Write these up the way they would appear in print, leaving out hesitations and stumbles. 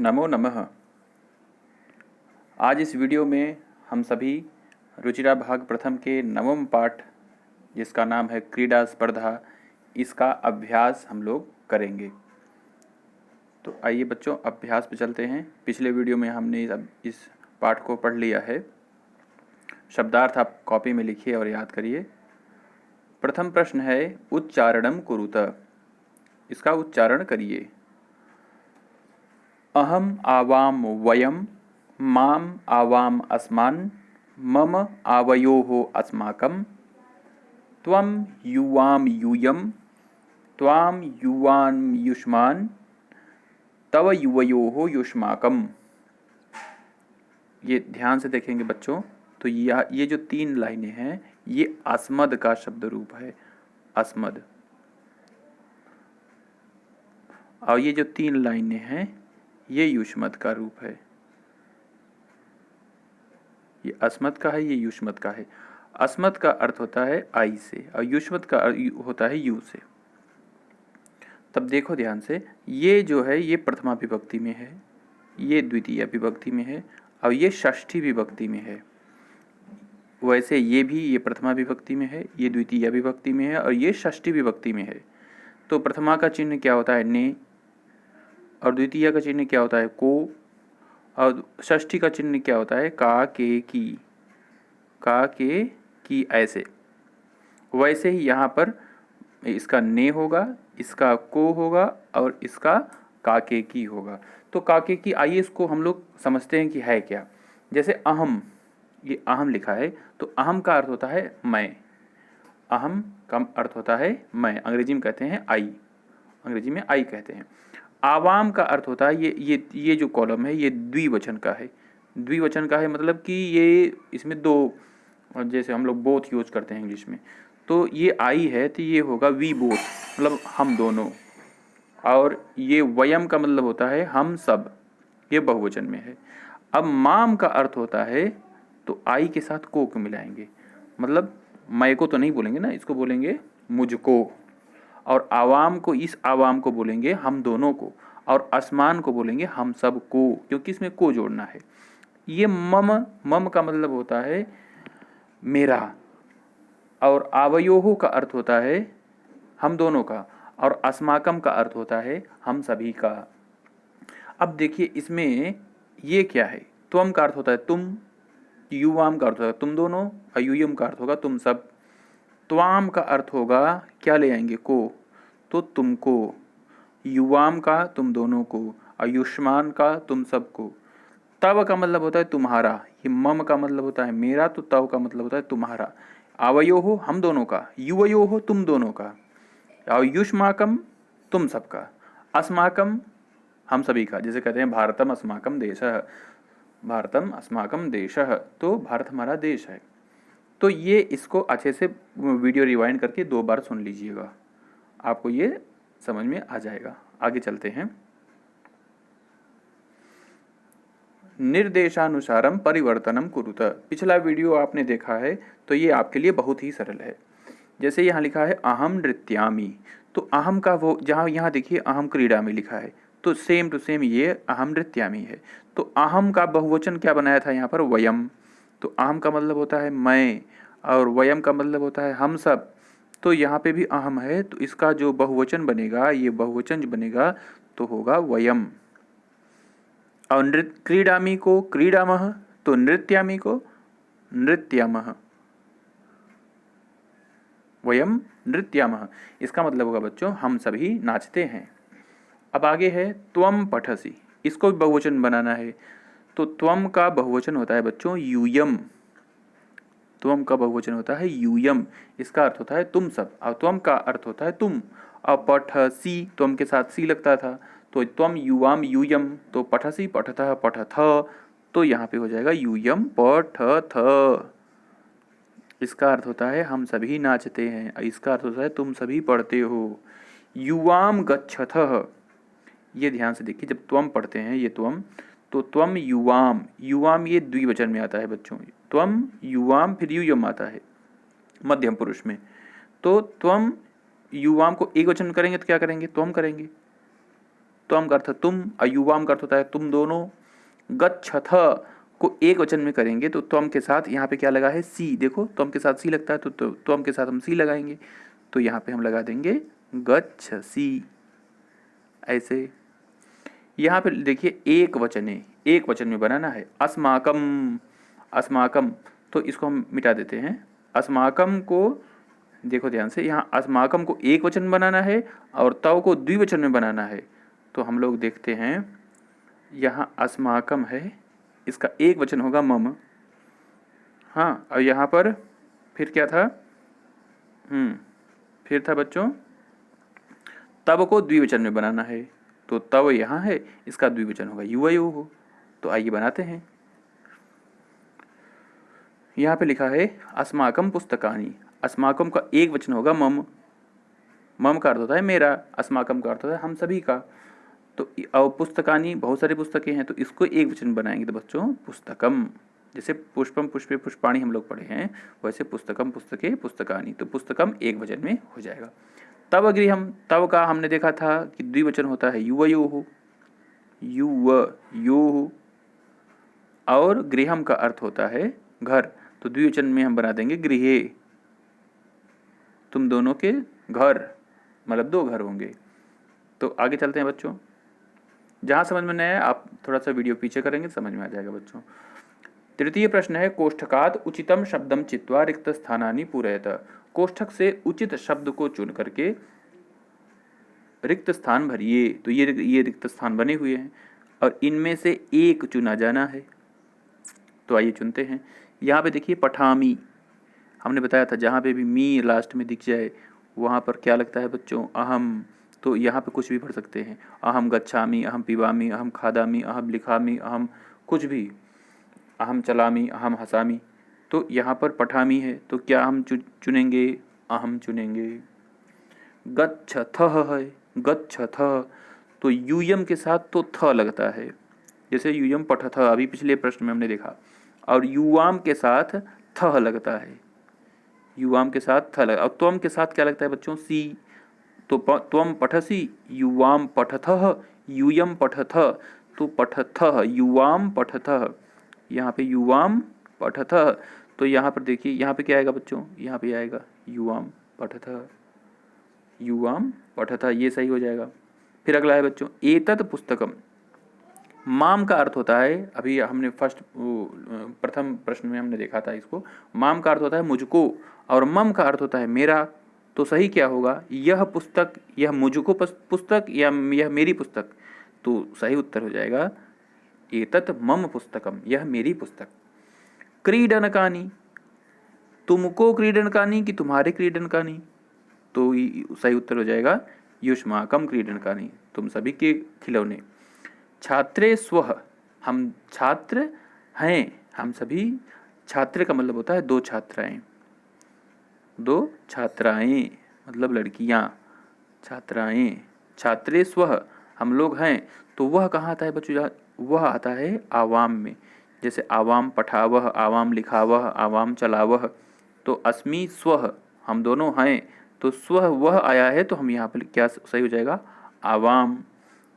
नमो नमः। आज इस वीडियो में हम सभी रुचिरा भाग प्रथम के नवम पाठ, जिसका नाम है क्रीड़ा स्पर्धा, इसका अभ्यास हम लोग करेंगे। तो आइए बच्चों, अभ्यास पे चलते हैं। पिछले वीडियो में हमने इस पाठ को पढ़ लिया है। शब्दार्थ आप कॉपी में लिखिए और याद करिए। प्रथम प्रश्न है उच्चारणम कुरुत। इसका उच्चारण करिए। अहम आवाम वयम, माम आवाम अस्मान्, मम आवयोः अस्माकं, त्वं युवाम यूयम, त्वां युवान युष्मान्, तव युवयोः युष्माकम्। ये ध्यान से देखेंगे बच्चों, तो ये जो 3 लाइनें हैं, ये अस्मद का शब्द रूप है। अस्मद। और ये जो 3 लाइनें हैं, ये युष्मद का रूप है। ये अस्मद का है, ये युष्मद का है। अस्मद का अर्थ होता है आई से और युष्मद का होता है यू से। तब देखो ध्यान से, ये जो है ये प्रथमा विभक्ति में है, ये द्वितीय विभक्ति में है और ये षष्ठी विभक्ति में है। वैसे ये भी, ये प्रथमा विभक्ति में है, ये द्वितीय विभक्ति में है और ये षष्ठी विभक्ति में है। तो प्रथमा का चिन्ह क्या होता है? ने। और द्वितीय का चिन्ह क्या होता है? को। और षष्ठी का चिन्ह क्या होता है? का, के, की। का, के, की, ऐसे। वैसे ही यहाँ पर इसका ने होगा, इसका को होगा और इसका काके की होगा। तो काके की, आइए इसको हम लोग समझते हैं कि है क्या। जैसे अहम, ये अहम लिखा है, तो अहम का अर्थ होता है मैं। अहम का अर्थ होता है मैं। अंग्रेजी में कहते हैं आई। अंग्रेजी में आई कहते हैं। आवाम का अर्थ होता है, ये जो कॉलम है, ये द्विवचन का है। द्विवचन का है मतलब कि ये इसमें दो, जैसे हम लोग बोथ यूज करते हैं इंग्लिश में, तो ये आई है तो ये होगा वी बोथ, मतलब हम दोनों। और ये वयम का मतलब होता है हम सब, ये बहुवचन में है। अब माम का अर्थ होता है, तो आई के साथ को मिलाएंगे, मतलब मैं को तो नहीं बोलेंगे ना, इसको बोलेंगे मुझको। और आवाम को, इस आवाम को बोलेंगे हम दोनों को। और आसमान को बोलेंगे हम सब को, क्योंकि इसमें को जोड़ना है। ये मम, मम का मतलब होता है मेरा। और आवयोह का अर्थ होता है हम दोनों का। और अस्माकम का अर्थ होता है हम सभी का। अब देखिए इसमें ये क्या है? त्वम का अर्थ होता है तुम, युवाम का अर्थ होगा तुम दोनों, अयुयम का अर्थ होगा तुम सब। त्वाम का अर्थ होगा, क्या ले आएंगे? को, तो तुमको। युवाम का तुम दोनों को, आयुष्मान का तुम सबको। तव का मतलब होता है तुम्हारा। ये मम का मतलब होता है मेरा, तो तव का मतलब होता है तुम्हारा। आवयो हो हम दोनों का, युवयो हो तुम दोनों का, और युष्माकम तुम सबका, अस्माकम हम सभी का। जैसे कहते हैं भारतम अस्माकम देशः, भारतम अस्माकम देशः, तो भारत हमारा देश है। तो ये इसको अच्छे से वीडियो रिवाइंड करके 2 बार सुन लीजिएगा, आपको ये समझ में आ जाएगा। आगे चलते हैं। निर्देशानुसारम परिवर्तनम कुरुत। पिछला वीडियो आपने देखा है, तो ये आपके लिए बहुत ही सरल है। जैसे यहाँ लिखा है अहम नृत्यामि, तो अहम का वो, जहाँ यहाँ देखिए अहम क्रीड़ा में लिखा है, तो सेम टू सेम ये अहम नृत्यामि है। तो अहम का बहुवचन क्या बनाया था यहाँ पर? वयम। तो अहम का मतलब होता है मैं, और वयम का मतलब होता है हम सब। तो यहाँ पे भी अहम है, तो इसका जो बहुवचन बनेगा, ये बहुवचन जो बनेगा तो होगा वयम। और क्रीडामी को क्रीडामः, तो नृत्यामी को नृत्यामः, वयम नृत्यामः। इसका मतलब होगा बच्चों हम सभी नाचते हैं। अब आगे है त्वम पठसि, इसको भी बहुवचन बनाना है। तो त्वम का बहुवचन होता है बच्चों यूयम। त्वम का बहुवचन होता है यूयम, इसका अर्थ होता है तुम सब। और त्वम का अर्थ होता है तुम। और पठसी, त्वम के साथ सी लगता था, तो त्वम युवाम यूयम, तो पठसी पठतः पठथ, तो यहाँ पे हो जाएगा यूयम पठथ। इसका अर्थ होता है हम सभी नाचते हैं। इसका अर्थ होता है तुम सभी पढ़ते हो। युवाम गच्छथः, ये ध्यान से देखिए, जब त्वम पढ़ते हैं ये त्वम, तो त्वम युवाम, युवाम ये द्विवचन में आता है बच्चों। त्वम युवाम, फिर युयम आता है मध्यम पुरुष में। तो त्वम युवाम को एक वचन करेंगे तो क्या करेंगे? त्वम करेंगे। त्वम का अर्थ तुम, और युवाम का अर्थ होता है तुम दोनों। गच्छथ को एक वचन में करेंगे तो त्वम के साथ यहाँ पे क्या लगा है, सी। देखो त्वम के साथ सी लगता है तो त्वम के साथ हम सी लगाएंगे, तो यहाँ पे हम लगा देंगे गच्छसी। ऐसे यहाँ पे देखिए एक वचन है, एक वचन में बनाना है। अस्माकम, अस्माकम, तो इसको हम मिटा देते हैं। अस्माकम को देखो ध्यान से, यहाँ अस्माकम को एक वचन बनाना है और तव को द्विवचन में बनाना है। तो हम लोग देखते हैं, यहाँ अस्माकम है, इसका एक वचन होगा मम। हाँ, और यहाँ पर फिर क्या था, फिर था बच्चों, तब को द्विवचन में बनाना है। तो तब यहाँ है, इसका द्विवचन होगा युवयोः। तो आइए बनाते हैं। यहाँ पे लिखा है अस्माकम पुस्तकानि। अस्माकम का एक वचन होगा मम। मम का अर्थ होता है मेरा, अस्माकम का अर्थ होता है हम सभी का। तो और पुस्तकानि बहुत सारी पुस्तकें हैं, तो इसको एक वचन बनाएंगे तो बच्चों पुस्तकम। जैसे पुष्पम पुष्पे पुष्पाणि हम लोग पढ़े हैं, वैसे पुस्तकम पुस्तके पुस्तकानि, तो पुस्तकम एक वचन में हो जाएगा। तब गृहम, तब का हमने देखा था कि द्विवचन होता है युवयोः, युवयोः। और गृहम का अर्थ होता है घर, तो द्विवचन में हम बना देंगे गृहे, तुम दोनों के घर, मतलब दो घर होंगे। तो आगे चलते हैं बच्चों, जहाँ समझ में नहीं आया आप थोड़ा सा वीडियो पीछे करेंगे समझ में आ जाएगा बच्चों। तृतीय प्रश्न है कोष्ठकात् उचितम शब्दम चित्वा रिक्त स्थानानि पूरयत। कोष्ठक से उचित शब्द को चुन करके रिक्त स्थान भरिए। तो ये रिक्त स्थान बने हुए हैं और इनमें से एक चुना जाना है। तो आइए चुनते हैं। यहाँ पे देखिए पठामी, हमने बताया था जहाँ पे भी मी लास्ट में दिख जाए वहाँ पर क्या लगता है बच्चों, अहम। तो यहाँ पे कुछ भी भर सकते हैं, अहम गच्छामी, अहम पिबामी, अहम खादामी, अहम लिखामी, अहम कुछ भी, अहम चलामी, अहम हसामी। तो यहाँ पर पठामी है, तो क्या हम चुनेंगे, अहम चुनेंगे। गच्छथः है, गच्छथः, तो यूयम के साथ तो थ लगता है, जैसे यूयम पठथ अभी पिछले प्रश्न में हमने देखा, और युवाम के साथ थ लगता है, युवाम के साथ थ लगा। और त्वम के साथ क्या लगता है बच्चों, सी। तो त्वम पठसी, युवाम पठथः, यूयम पठथ, तो पठथः, युवाम पठथः, यहाँ पे युवाम पठथः। तो यहाँ पर देखिए, यहाँ पे क्या आएगा बच्चों, यहाँ पे आएगा युवाम पठथः, युवाम पठथः, ये सही हो जाएगा। फिर अगला है बच्चों एतत् पुस्तकम। माम का अर्थ होता है, अभी हमने प्रथम प्रश्न में हमने देखा था इसको, माम का अर्थ होता है मुझको और मम का अर्थ होता है मेरा। तो सही क्या होगा, यह पुस्तक, यह मुझको पुस्तक या यह मेरी पुस्तक। तो सही उत्तर हो जाएगा एतत् मम पुस्तकम, यह मेरी पुस्तक। क्रीडनकानि, तुमको क्रीडनकानि कि तुम्हारे क्रीडनकानि। तो सही उत्तर हो जाएगा युष्माकम क्रीडनकानि, तुम सभी के खिलौने। छात्रे स्वः, हम छात्र हैं, हम सभी। छात्र का मतलब होता है दो छात्राएं, दो छात्राएं मतलब लड़कियां, छात्राएं। छात्रे स्वः, हम लोग हैं, तो वह कहाँ आता है बच्चों, वह आता है आवाम में। जैसे आवाम पठावह, आवाम लिखावह, आवाम चलावह। तो अस्मि स्वः, हम दोनों हैं, तो स्वः वह आया है, तो हम यहाँ पर क्या सही हो जाएगा, आवाम।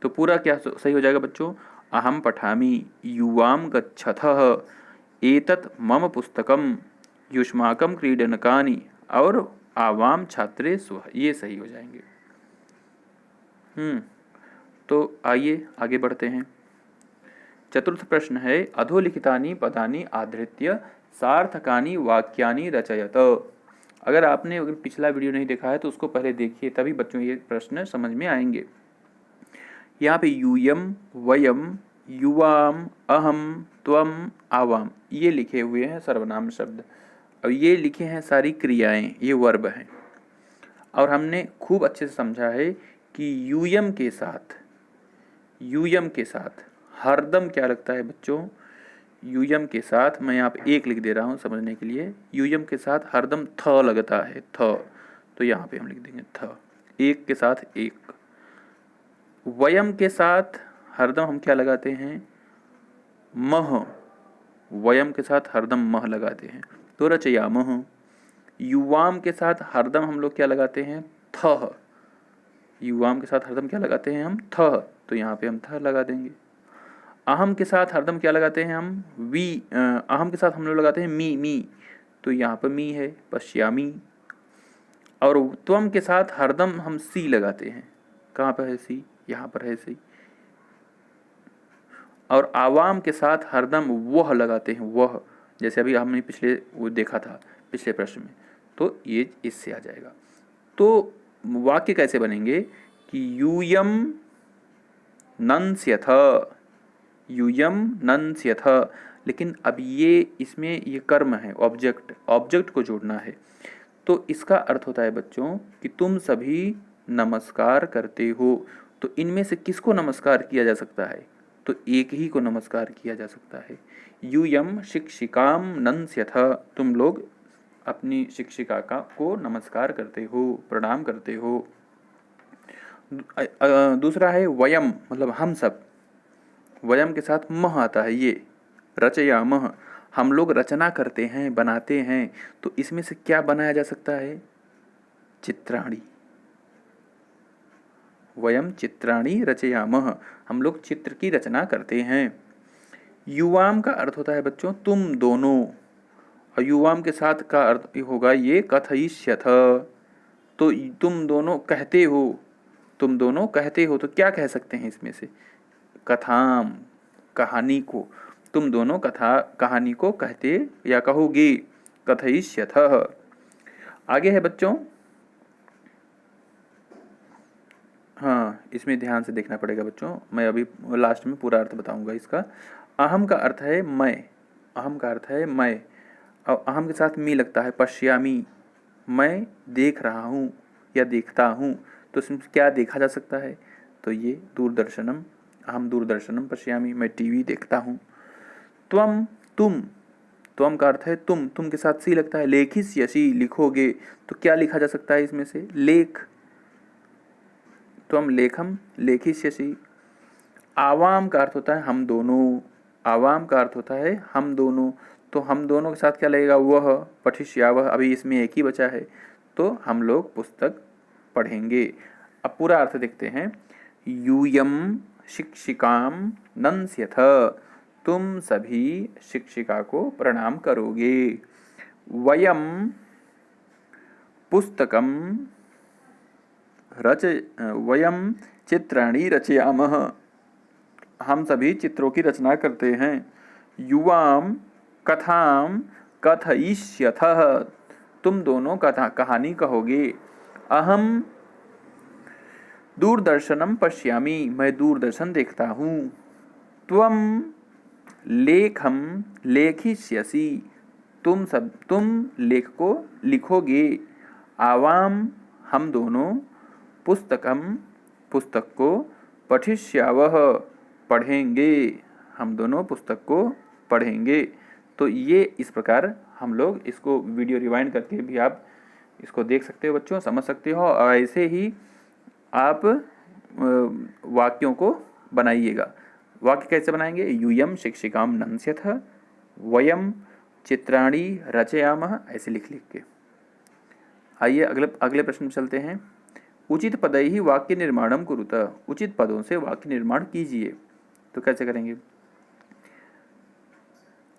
तो पूरा क्या सही हो जाएगा बच्चों, अहम पठामि, युवाम गच्छथः, एतत् मम पुस्तकम, युष्माकम क्रीडनकानि और आवाम छात्रे स्वः, ये सही हो जाएंगे। तो आइए आगे बढ़ते हैं। चतुर्थ प्रश्न है अधोलिखितानि पदानि आधृत्य सार्थकानि वाक्यानि रचयत। अगर आपने पिछला वीडियो नहीं देखा है तो उसको पहले देखिए, तभी बच्चों ये प्रश्न समझ में आएंगे। यहाँ पे यूयम, वयम, युवाम, अहम, त्वम, आवाम, ये लिखे हुए हैं सर्वनाम शब्द। अब ये लिखे हैं सारी क्रियाएं, ये वर्ब हैं। और हमने खूब अच्छे से समझा है कि यूयम के साथ, यूयम के साथ हरदम क्या लगता है बच्चों, यूयम के साथ मैं यहाँ पे एक लिख दे रहा हूँ समझने के लिए, यूयम के साथ हरदम थ लगता है, थ। तो यहाँ पे हम लिख देंगे थ, एक के साथ एक। वयम के साथ हरदम हम क्या लगाते हैं, मह, वयम के साथ हरदम मह लगाते हैं, तो रचयामः। युवाम के साथ हरदम हम लोग क्या लगाते हैं, थ, युवाम के साथ हरदम क्या लगाते हैं हम, थ। तो यहाँ पे हम थ लगा देंगे। अहम के साथ हरदम क्या लगाते हैं हम? वी। अहम के साथ हम लोग लगाते हैं मी, तो यहाँ पर मी है, पश्यामी। और त्वम के साथ हरदम हम सी लगाते हैं। कहाँ पर है सी? यहाँ पर है सी। और आवाम के साथ हरदम वह लगाते हैं, वह, जैसे अभी हमने पिछले वो देखा था पिछले प्रश्न में, तो ये इससे आ जाएगा। तो वाक्य कैसे बनेंगे कि यूयम नंस्यथ, यूयम नंस्यथ, लेकिन अब ये इसमें ये कर्म है, ऑब्जेक्ट को जोड़ना है। तो इसका अर्थ होता है बच्चों कि तुम सभी नमस्कार करते हो। तो इनमें से किसको नमस्कार किया जा सकता है? तो एक ही को नमस्कार किया जा सकता है। यूयम शिक्षिकाम नंस्यथ, तुम लोग अपनी शिक्षिका का को नमस्कार करते हो, प्रणाम करते हो। दूसरा है वयम, मतलब हम सब। वयम के साथ मह आता है, ये रचयामः, हम लोग रचना करते हैं, बनाते हैं। तो इसमें से क्या बनाया जा सकता है? चित्राणि। वयम चित्राणि रचयामः, हम लोग चित्र की रचना करते हैं। युवाम का अर्थ होता है बच्चों तुम दोनों, और युवाम के साथ का अर्थ होगा ये कथयिष्यथ, तो तुम दोनों कहते हो, तुम दोनों कहते हो। तो क्या कह सकते हैं इसमें से? कथाम, कहानी को, तुम दोनों कहानी को कहते या कहोगे, कथयिष्यथः। आगे है बच्चों, हाँ इसमें ध्यान से देखना पड़ेगा बच्चों, मैं अभी लास्ट में पूरा अर्थ बताऊंगा इसका। अहम का अर्थ है मैं, अहम का अर्थ है मैं, और अहम के साथ मी लगता है, पश्यामी, मैं देख रहा हूँ या देखता हूँ। तो इसमें क्या देखा जा सकता है? तो ये दूरदर्शनम, अहम दूरदर्शनम पश्यामी, मैं टीवी देखता हूँ। त्वम, तुम, त्वम का अर्थ है तुम के साथ सी लगता है, लेखिष्यसि, लिखोगे। तो क्या लिखा जा सकता है इसमें से? लेख, त्वम लेखम लेखिष्यसि। आवाम का अर्थ होता है हम दोनों, आवाम का अर्थ होता है हम दोनों। तो हम दोनों के साथ क्या लगेगा? वह, पठिष्यावः, अभी इसमें एक ही बचा है, तो हम लोग पुस्तक पढ़ेंगे। अब पूरा अर्थ देखते हैं। यूयम शिक्षिकाम नंस्यथ, तुम सभी शिक्षिका को प्रणाम करोगे। वयम पुस्तकम वयम चित्राणि रचयामः, हम सभी चित्रों की रचना करते हैं। युवाम कथाम कथयिष्यथः, तुम दोनों कहानी कहोगे। अहम दूरदर्शनम पश्यामि, मैं दूरदर्शन देखता हूँ। त्वम लेखम लेखिष्यसि, तुम लेख को लिखोगे। आवाम, हम दोनों, पुस्तकम, पुस्तक को, पठिष्यावः, पढ़ेंगे, हम दोनों पुस्तक को पढ़ेंगे। तो ये इस प्रकार हम लोग इसको वीडियो रिवाइंड करके भी आप इसको देख सकते हो बच्चों, समझ सकते हो, और ऐसे ही आप वाक्यों को बनाइएगा। वाक्य कैसे बनाएंगे? यूयम शिक्षिकाम नंस्यथ, वयम चित्राणि रचयामः, ऐसे लिख के। आइए अगले प्रश्न में चलते हैं। उचित पदैहि वाक्य निर्माणम कुरुत, उचित पदों से वाक्य निर्माण कीजिए। तो कैसे करेंगे?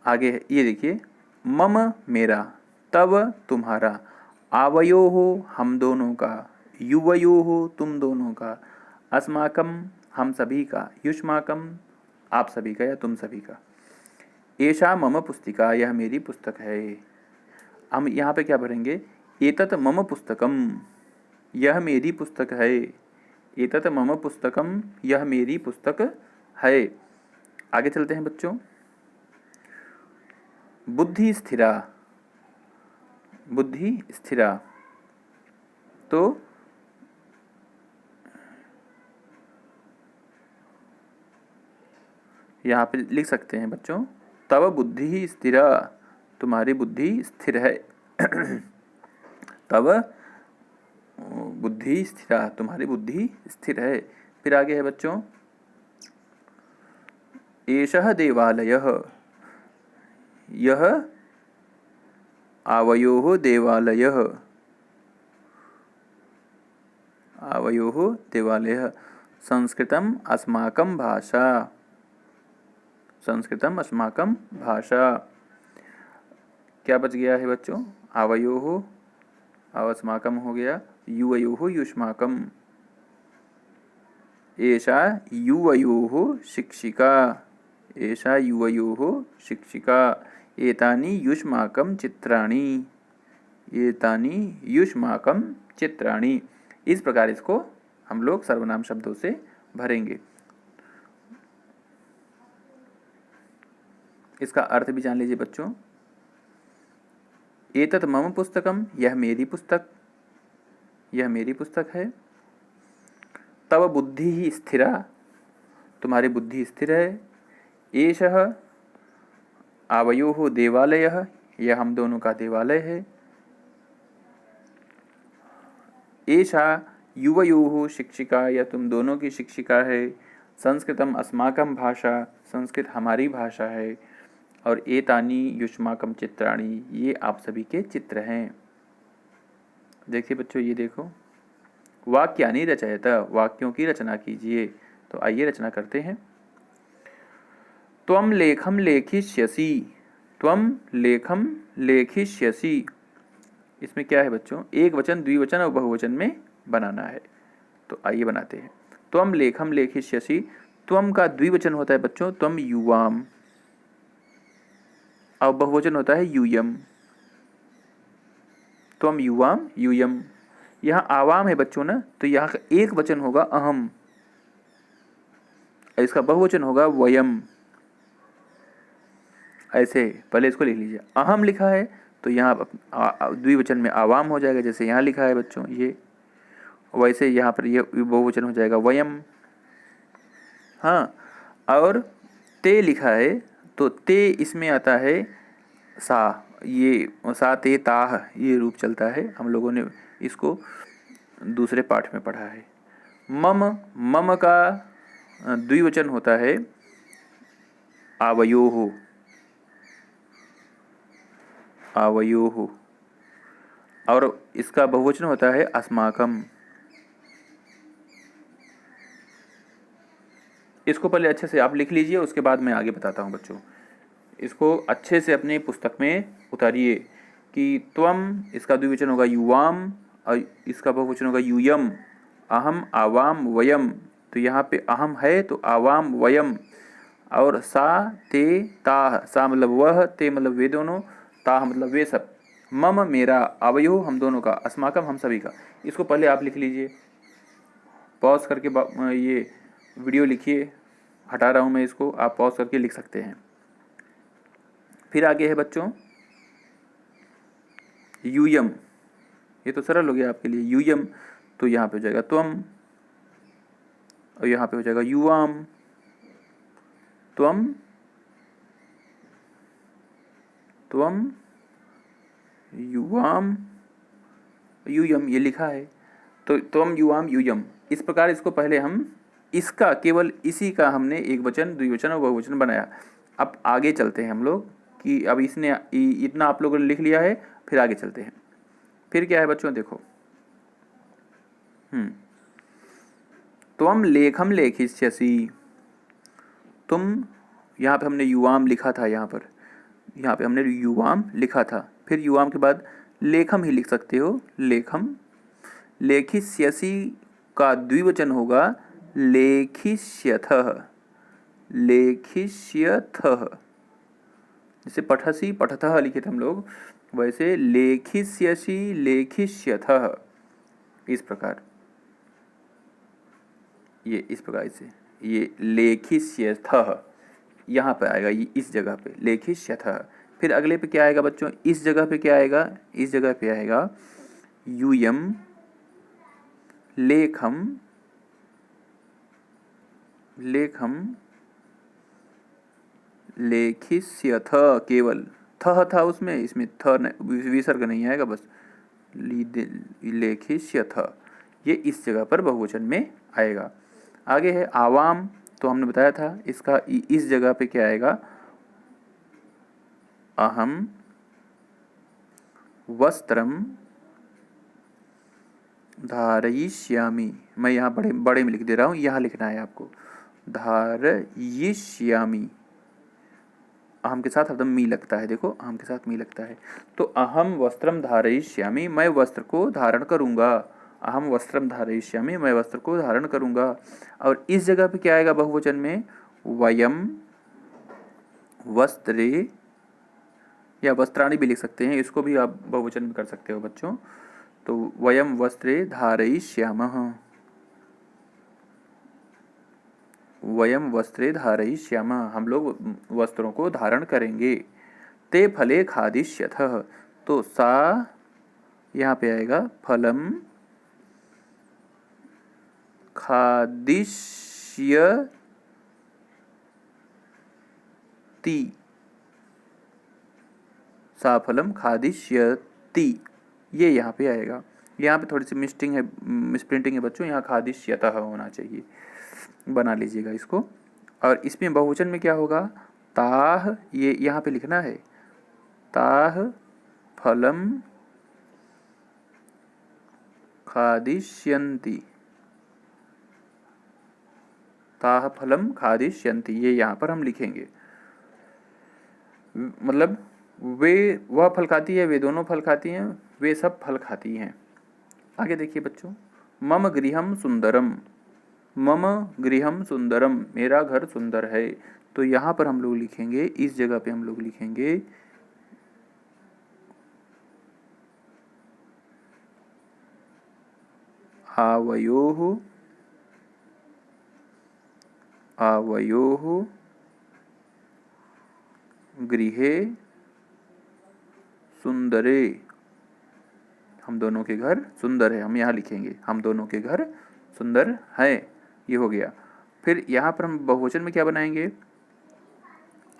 आगे ये देखिए, मम मेरा, तव तुम्हारा, आवयोः हम दोनों का, युवयोः तुम दोनों का, अस्माकम हम सभी का, युष्माकम आप सभी का या तुम सभी का। एषा मम पुस्तिका, यह मेरी पुस्तक है। हम यहाँ पे क्या भरेंगे? एतत् मम पुस्तकम, यह मेरी पुस्तक है। एतत् मम पुस्तकम, यह मेरी पुस्तक है। आगे चलते हैं बच्चों। बुद्धि स्थिरा, बुद्धि स्थिरा, तो यहाँ पे लिख सकते हैं बच्चों, तव बुद्धि स्थिरा, तुम्हारी बुद्धि स्थिर है। तव बुद्धि स्थिरा, तुम्हारी बुद्धि स्थिर है। फिर आगे है बच्चों, एषः देवालयः, यह आवयोः देवालयः, आवयोः देवालयः। संस्कृतम अस्माकं भाषा, संस्कृतम अस्माकं भाषा। क्या बच गया है बच्चों? आवयोः, अस्माकं हो गया, युवयोः युष्माकं। एषा युवयोः शिक्षिका, एषा युवयोः शिक्षिका। एतानि युष्माकं चित्राणि, एतानि युष्माकं चित्राणि। इस प्रकार इसको हम लोग सर्वनाम शब्दों से भरेंगे। इसका अर्थ भी जान लीजिए बच्चों। एतत् मम पुस्तकम, यह मेरी पुस्तक, यह मेरी पुस्तक है। तव बुद्धि स्थिरा, तुम्हारी बुद्धि स्थिर है। एषः आवयोः देवालयः, यह हम दोनों का देवालय है। एषा युवयोः शिक्षिका, यह तुम दोनों की शिक्षिका है। संस्कृतम अस्माकं भाषा, संस्कृत हमारी भाषा है। और एतानि युष्माकं चित्राणि, ये आप सभी के चित्र हैं। देखिए बच्चों, ये देखो, वाक्यानि रचयत, वाक्यों की रचना कीजिए। तो आइए रचना करते हैं। त्वं लेखं लेखिष्यसि, त्वं लेखं लेखिष्यसि। इसमें क्या है बच्चों? एक वचन, द्विवचन और बहुवचन में बनाना है। तो आइए बनाते हैं। त्वं लेखं लेखिष्यसि, त्वं का द्विवचन होता है बच्चों त्वं युवाम, और बहुवचन होता है यूयम, त्वं युवाम यूयम। यहाँ आवाम है बच्चों ना, तो यहाँ का एक वचन होगा अहम, इसका बहुवचन होगा वयम। ऐसे पहले इसको लिख लीजिए। अहम लिखा है तो यहाँ द्विवचन में आवाम हो जाएगा, जैसे यहाँ लिखा है बच्चों ये, वैसे यहाँ पर ये बहुवचन हो जाएगा वयम। हाँ, और ते लिखा है तो ते इसमें आता है सा, ये सा ते ताह, ये रूप चलता है। हम लोगों ने इसको दूसरे पाठ में पढ़ा है। मम, मम का द्विवचन होता है आवयोः, आवयोः, और इसका बहुवचन होता है अस्माकम। इसको पहले अच्छे से आप लिख लीजिए, उसके बाद मैं आगे बताता हूँ बच्चों। इसको अच्छे से अपनी पुस्तक में उतारिए कि त्वम, इसका द्विवचन होगा युवाम, और इसका बहुवचन होगा यूयम। अहम, आवाम, वयम। तो यहाँ पे अहम है तो आवाम, वयम। और सा ते ताह, सा मतलब वह, ते मतलब वे दोनों, ताह मतलब वे सब। मम मेरा, आवयो हम दोनों का, अस्माकम हम सभी का। इसको पहले आप लिख लीजिए, पॉज करके ये वीडियो लिखिए। हटा रहा हूँ मैं इसको, आप पॉज करके लिख सकते हैं। फिर आगे है बच्चों यूयम, ये तो सरल हो गया आपके लिए। यूयम, तो यहाँ पे हो जाएगा त्वम, और यहाँ पे हो जाएगा युवाम, त्वम, त्वम युवाम यूयम, ये लिखा है। तो त्वम युवाम यूयम, इस प्रकार इसको पहले हम, इसका केवल इसी का हमने एक वचन, द्विवचन और बहुवचन बनाया। अब आगे चलते हैं हम लोग कि अब इसने इतना आप लोगों ने लिख लिया है, फिर आगे चलते हैं। फिर क्या है बच्चों, देखो, त्वम लेखम लेखिष्यसि, तुम, यहाँ पे हमने युवाम लिखा था, यहाँ पे हमने युवाम लिखा था। फिर युवाम के बाद लेखम ही लिख सकते हो, लेखम। लेखिष्यसि का द्विवचन होगा लेखिष्यथः, लेखिष्यथः। जैसे पठसि पठतः लिखे थे हम लोग, वैसे लेखिष्यसि लेखिष्यथः। इस प्रकार, ये इस प्रकार से, ये लेखिष्यथः यहाँ पे आएगा, ये इस जगह पे लेखिष्यथः। फिर अगले पे क्या आएगा बच्चों? इस जगह पे क्या आएगा? इस जगह पे आएगा यूयम लेखम, लेखम लेखिष्यथ, केवल थ था उसमें, इसमें थ विसर्ग नहीं आएगा, बस लेखिष्यथ, ये इस जगह पर बहुवचन में आएगा। आगे है आवाम, तो हमने बताया था इसका इस जगह पे क्या आएगा? अहम वस्त्रम धारयिष्यामि, मैं यहाँ बड़े बड़े में लिख दे रहा हूँ, यहाँ लिखना है आपको, धारयिष्यामि। अहम के साथ हरदम मी लगता है, देखो अहम के साथ मी लगता है। तो अहम वस्त्रम धारयिष्यामि, मैं वस्त्र को धारण करूँगा। अहम वस्त्रम धारयिष्यामि, मैं वस्त्र को धारण करूँगा। और इस जगह पे क्या आएगा बहुवचन में? वयम वस्त्रे, या वस्त्राणि भी लिख सकते हैं, इसको भी आप बहुवचन में कर सकते हो बच्चों। तो वयम वस्त्रे धारयिष्यामः, वयम वस्त्रे धारयिष्यामः, हम लोग वस्त्रों को धारण करेंगे। ते फले खादिष्यथः, तो सा यहाँ पे आएगा फलम खादिष्यति, सा फलम खादिष्यति, ये यहाँ पे आएगा। यहाँ पे थोड़ी सी मिसप्रिंटिंग है बच्चों, यहाँ खादिष्यतः होना चाहिए, बना लीजिएगा इसको। और इसमें बहुवचन में क्या होगा? ताह, ये यहाँ पे लिखना है, ताह फलम खादिष्यन्ति, ताह फलम खादिष्यन्ति, ये यहाँ पर हम लिखेंगे। मतलब वे, वह फल खाती है, वे दोनों फल खाती हैं, वे सब फल खाती हैं। आगे देखिए बच्चों, मम गृहम सुंदरम, मम गृहम सुंदरम, मेरा घर सुंदर है। तो यहाँ पर हम लोग लिखेंगे, इस जगह पे हम लोग लिखेंगे आवयोः, आवयोः गृहे सुंदरे, हम दोनों के घर सुंदर है, हम यहाँ लिखेंगे हम दोनों के घर सुंदर है, ये हो गया। फिर यहाँ पर हम बहुवचन में क्या बनाएंगे?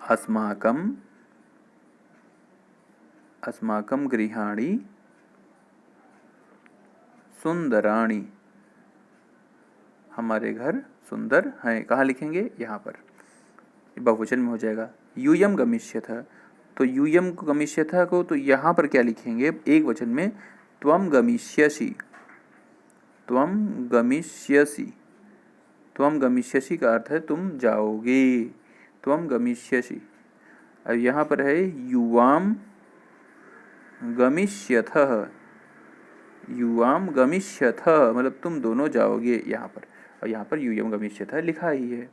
अस्माकम, अस्माकम गृहाणि सुंदराणि, हमारे घर सुंदर हैं। कहाँ लिखेंगे? यहाँ पर, बहुवचन में हो जाएगा। यूयम गमिष्यथ, तो यूयम गमिष्यथ को तो यहाँ पर क्या लिखेंगे एक वचन में? त्वम गमिष्यसि, त्वम गमिष्यसि, त्वम गमिष्यसि का अर्थ है तुम जाओगे, त्वम गमिष्यसि। अब यहाँ पर है युवाम गमिष्यथः, युवाम गमिष्यथः मतलब तुम दोनों जाओगे यहाँ पर, और यहाँ पर यूयम गमिष्यथः लिखा ही है।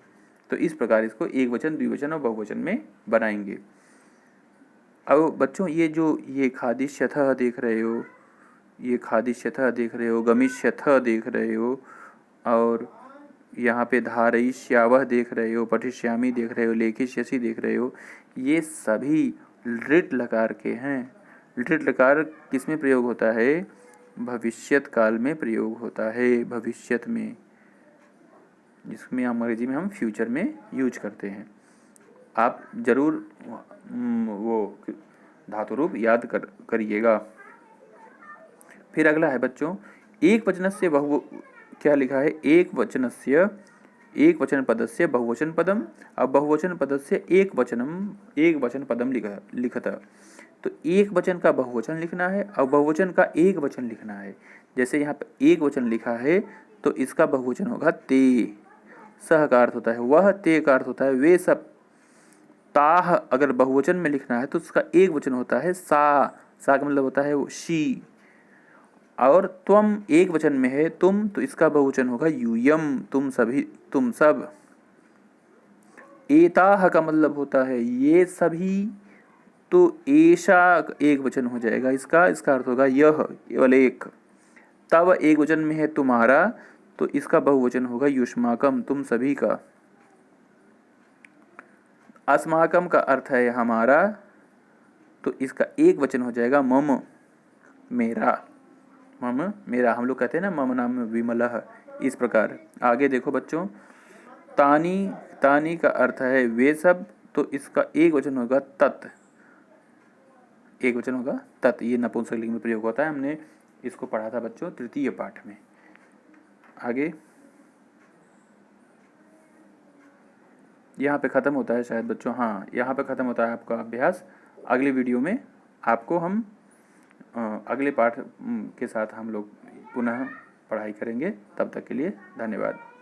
तो इस प्रकार इसको एक वचन, द्विवचन और बहुवचन में बनाएंगे। अब बच्चों ये खादिष्यथः देख रहे हो, ये खादिष्यथः देख रहे हो, गमिष्यथः देख रहे हो, और यहाँ पे धारयिष्यावः देख रहे हो, पठिष्यामि देख रहे हो, लेखिष्यसि देख रहे हो, ये सभी लृट लकार के हैं। लृट लकार किस में प्रयोग होता है? भविष्यत काल में प्रयोग होता है, भविष्यत में, जिसमें अंग्रेजी में हम फ्यूचर में यूज करते हैं। आप जरूर वो धातु रूप याद करिएगा। फिर अगला है बच्चों, एक वचनस्य बहु, क्या लिखा है? एक वचनस्य, एक वचन पदस्य बहुवचन पदम, अब बहुवचन पदस्य एक वचन पदम लिखत। तो एक वचन का बहुवचन लिखना है और बहुवचन का एक वचन लिखना है। जैसे यहाँ पे एक वचन लिखा है तो इसका बहुवचन होगा ते, सह का अर्थ होता है वह, ते का अर्थ होता है वे सब। ताह अगर बहुवचन में लिखना है तो उसका एक वचन होता है सा, सा का मतलब होता है वो शी। और त्वम एक वचन में है तुम, तो इसका बहुवचन होगा यूयम, तुम सभी, तुम सब। एताह का मतलब होता है ये सभी, तो एशा एक वचन हो जाएगा इसका अर्थ होगा यह, केवल एक। तब एक वचन में है तुम्हारा, तो इसका बहुवचन होगा युष्माकम, तुम सभी का। अस्माकम का अर्थ है हमारा, तो इसका एक वचन हो जाएगा मम, मेरा, मम मेरा। हम लोग कहते हैं ना मम नाम विमलः, इस प्रकार। आगे देखो बच्चों, तानी, तानी का अर्थ है वे सब, तो इसका एक वचन होगा तत्, एक वचन होगा तत्। ये नपुंसकलिंग में प्रयोग होता है, हमने इसको पढ़ा था बच्चों तृतीय पाठ में। आगे यहाँ पे ख़त्म होता है शायद बच्चों, हाँ यहाँ पे ख़त्म होता है आपका अभ्यास। अगले वीडियो में आपको हम अगले पाठ के साथ हम लोग पुनः पढ़ाई करेंगे। तब तक के लिए धन्यवाद।